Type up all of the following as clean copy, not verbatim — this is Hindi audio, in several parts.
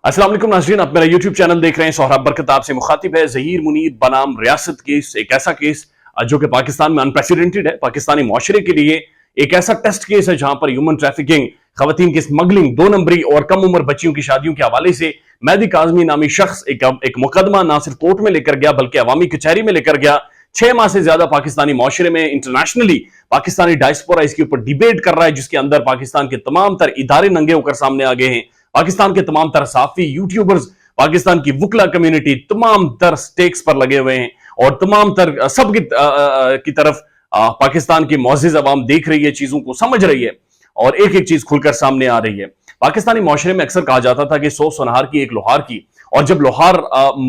अस्सलाम वालेकुम नाज़रीन, आप मेरा यूट्यूब चैनल देख रहे हैं। सोहराब बरकत आपसे मुखातिब है। ज़हीर मुनीर बनाम रियासत केस एक ऐसा केस जो कि पाकिस्तान में अनप्रेसिडेंटेड है। पाकिस्तानी मुआशरे के लिए एक ऐसा टेस्ट केस है जहां पर ह्यूमन ट्रैफिकिंग, खवातीन की स्मगलिंग, 2 नंबरी और कम उम्र बच्चियों की शादियों के हवाले से मेहदी काज़मी नामी शख्स एक मुकदमा ना सिर्फ कोर्ट में लेकर गया बल्कि अवामी कचहरी में लेकर गया। 6 माह से ज्यादा पाकिस्तानी मुआशरे में, इंटरनेशनली पाकिस्तानी डायस्पोरा इसके ऊपर डिबेट कर रहा है, जिसके अंदर पाकिस्तान के तमाम तर इदारे नंगे होकर सामने आ गए हैं। पाकिस्तान के तमाम तर साफी, यूट्यूबर्स, पाकिस्तान की वुकला कम्युनिटी तमाम तर स्टेक्स पर लगे हुए हैं और तमाम तर सब की तरफ पाकिस्तान की मुअज़्ज़िज़ अवाम देख रही है, चीजों को समझ रही है और एक एक चीज खुलकर सामने आ रही है। पाकिस्तानी मुआशरे में अक्सर कहा जाता था कि 100 सुनहार की एक लोहार की, और जब लोहार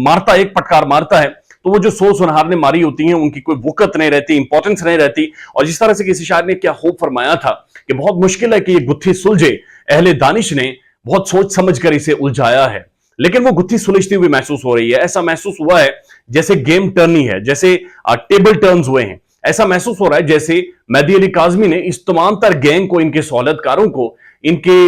मारता, एक पटकार मारता है, तो वो जो 100 सुनहार ने मारी होती हैं उनकी कोई वक़्त नहीं रहती, इंपॉर्टेंस नहीं रहती। और जिस तरह से किसी शायर ने क्या खूब फरमाया था कि बहुत मुश्किल है कि ये गुत्थी सुलझे, अहले दानिश ने बहुत सोच समझ कर इसे उलझाया है, लेकिन वो गुत्थी सुलझती हुई महसूस हो रही है। ऐसा महसूस हुआ है जैसे गेम टर्नी है, जैसे टेबल टर्न्स हुए हैं। ऐसा महसूस हो रहा है जैसे मेहदी अली काज़मी ने इस तमाम तर गैंग को, इनके सहूलतकारों को, इनके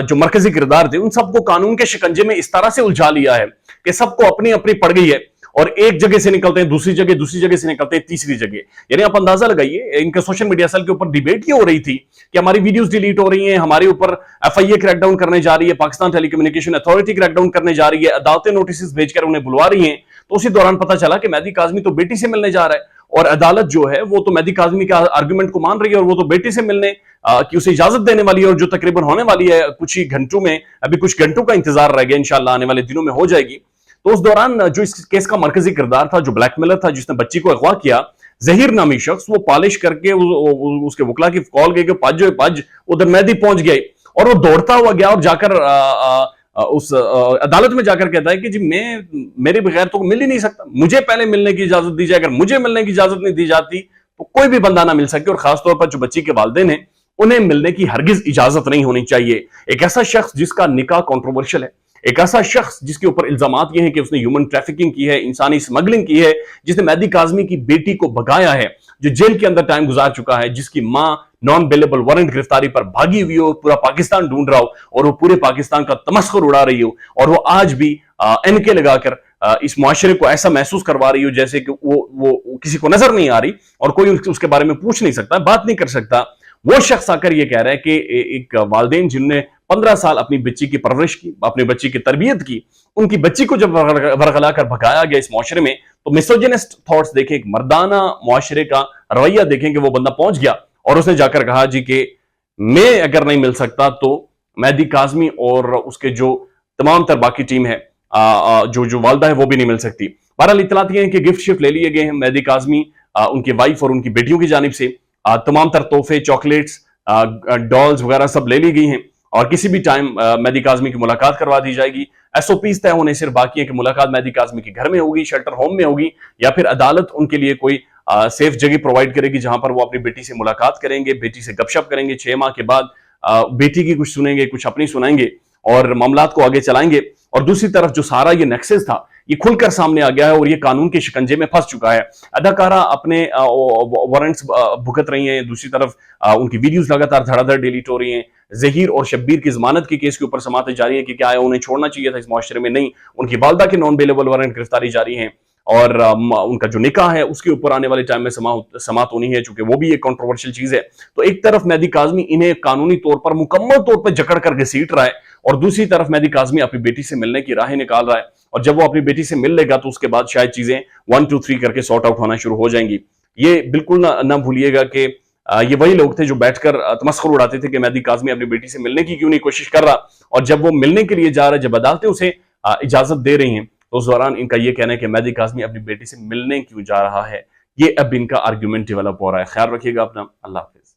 जो मरकजी किरदार थे, उन सबको कानून के शिकंजे में इस तरह से उलझा लिया है कि सबको अपनी अपनी पड़ गई है और एक जगह से निकलते हैं दूसरी जगह, दूसरी जगह से निकलते हैं तीसरी जगह। यानी आप अंदाजा लगाइए, इनके सोशल मीडिया सेल के ऊपर डिबेट ये हो रही थी कि हमारी वीडियोस डिलीट हो रही हैं, हमारे ऊपर एफआईए क्रैकडाउन करने जा रही है, पाकिस्तान टेलीकम्युनिकेशन अथॉरिटी क्रैकडाउन करने जा रही है, अदालतें नोटिस भेजकर उन्हें बुलवा रही हैं। तो उसी दौरान पता चला कि मेहदी काज़मी तो बेटी से मिलने जा रहा है और अदालत जो है वो तो मेहदी काज़मी का आर्गुमेंट को मान रही है और वो तो बेटी से मिलने की उसे इजाजत देने वाली है, और जो तकरीबन होने वाली है कुछ ही घंटों में, अभी कुछ घंटों का इंतजार रह गया, इंशाल्लाह आने वाले दिनों में हो जाएगी। तो उस दौरान जो इस केस का मरकजी किरदार था, जो ब्लैकमेलर था, जिसने बच्ची को अगवा किया, ज़हीर नामी शख्स, वो पालिश करके उसके वकला की कॉल गई कि पज उधर मेहदी पहुंच गई और वो दौड़ता हुआ गया और जाकर उस अदालत में जाकर कहता है कि जी मेरे बगैर तो मिल ही नहीं सकता, मुझे पहले मिलने की इजाजत दी जाए, अगर मुझे मिलने की इजाजत नहीं दी जाती तो कोई भी बंदा ना मिल सके, और खासतौर पर जो बच्ची के वालिदैन हैं उन्हें मिलने की हरगिज इजाजत नहीं होनी चाहिए। एक ऐसा शख्स जिसका निकाह कंट्रोवर्शियल है, एक ऐसा शख्स जिसके ऊपर इल्जामात ये हैं कि उसने ह्यूमन ट्रैफिकिंग की है, इंसानी स्मगलिंग की है, जिसने मेहदी काज़मी की बेटी को भगाया है, जो जेल के अंदर टाइम गुजार चुका है, जिसकी मां नॉन बेलेबल वारंट गिरफ्तारी पर भागी हुई हो, पूरा पाकिस्तान ढूंढ रहा हो और वो पूरे पाकिस्तान का तमस्खुर उड़ा रही हो, और वो आज भी एनके लगाकर इस मुआशरे को ऐसा महसूस करवा रही हो जैसे कि वो किसी को नजर नहीं आ रही और कोई उसके बारे में पूछ नहीं सकता, बात नहीं कर सकता। वो शख्स आकर ये कह रहा है कि एक वालिदैन जिनने 15 साल अपनी बच्ची की परवरिश की, अपनी बच्ची की तरबियत की, उनकी बच्ची को जब वरगला कर भगाया गया इस मुआशरे में, तो मिसोजिनिस्ट थॉट्स देखें, एक मर्दाना मुआशरे का रवैया देखें कि वो बंदा पहुंच गया और उसने जाकर कहा जी कि मैं अगर नहीं मिल सकता तो मेहदी काज़मी और उसके जो तमाम तर बाकी टीम है, जो वालदा है, वो भी नहीं मिल सकती। बहरहाल इतलात ये हैं कि गिफ्ट शिफ्ट ले लिए गए हैं मेहदी काज़मी, उनकी वाइफ और उनकी बेटियों की जानिब से तमाम तर तोहफे, चॉकलेट्स, डॉल्स वगैरह सब ले ली गई हैं और किसी भी टाइम मेहदी काज़मी की मुलाकात करवा दी जाएगी। एसओपीज तय होने सिर्फ बाकी है कि मुलाकात मेहदी काज़मी के घर में होगी, शेल्टर होम में होगी, या फिर अदालत उनके लिए कोई सेफ जगह प्रोवाइड करेगी जहां पर वो अपनी बेटी से मुलाकात करेंगे, बेटी से गपशप करेंगे। 6 माह के बाद बेटी की कुछ सुनेंगे, कुछ अपनी सुनाएंगे और मामलात को आगे चलाएंगे। और दूसरी तरफ जो सारा ये नेक्सस था, ये खुलकर सामने आ गया है और ये कानून के शिकंजे में फंस चुका है। अदाकारा अपने वारंट्स भुगत रही हैं, दूसरी तरफ उनकी वीडियोस लगातार धड़ाधड़ डिलीट हो रही हैं। ज़हीर और शब्बीर की जमानत के केस के ऊपर समाअतें जारी है कि क्या उन्हें छोड़ना चाहिए था इस मुआशरे में, नहीं, उनकी वालदा की नॉन बेलेबल वारंट गिरफ्तारी जारी है और उनका जो निकाह है उसके ऊपर आने वाले टाइम में समाअत होनी है, चूंकि वो भी एक कंट्रोवर्शियल चीज है। तो एक तरफ मेहदी काज़मी इन्हें कानूनी तौर पर मुकम्मल तौर पर जकड़ कर घसीट रहा है और दूसरी तरफ मेहदी काज़मी अपनी बेटी से मिलने की राहें निकाल रहा है, और जब वो अपनी बेटी से मिल लेगा तो उसके बाद शायद चीजें 1 2 3 करके सॉर्ट आउट होना शुरू हो जाएंगी। ये बिल्कुल ना भूलिएगा कि ये वही लोग थे जो बैठकर तमस्खुर उड़ाते थे कि मेहदी काज़मी अपनी बेटी से मिलने की क्यों नहीं कोशिश कर रहा, और जब वो मिलने के लिए जा रहा है, जब अदालतें उसे इजाजत दे रही हैं, तो उस दौरान इनका यह कहना है कि मेहदी काज़मी अपनी बेटी से मिलने क्यों जा रहा है। ये अब इनका आर्ग्यूमेंट डेवलप हो रहा है। ख्याल रखिएगा अपना। अल्लाह हाफिज।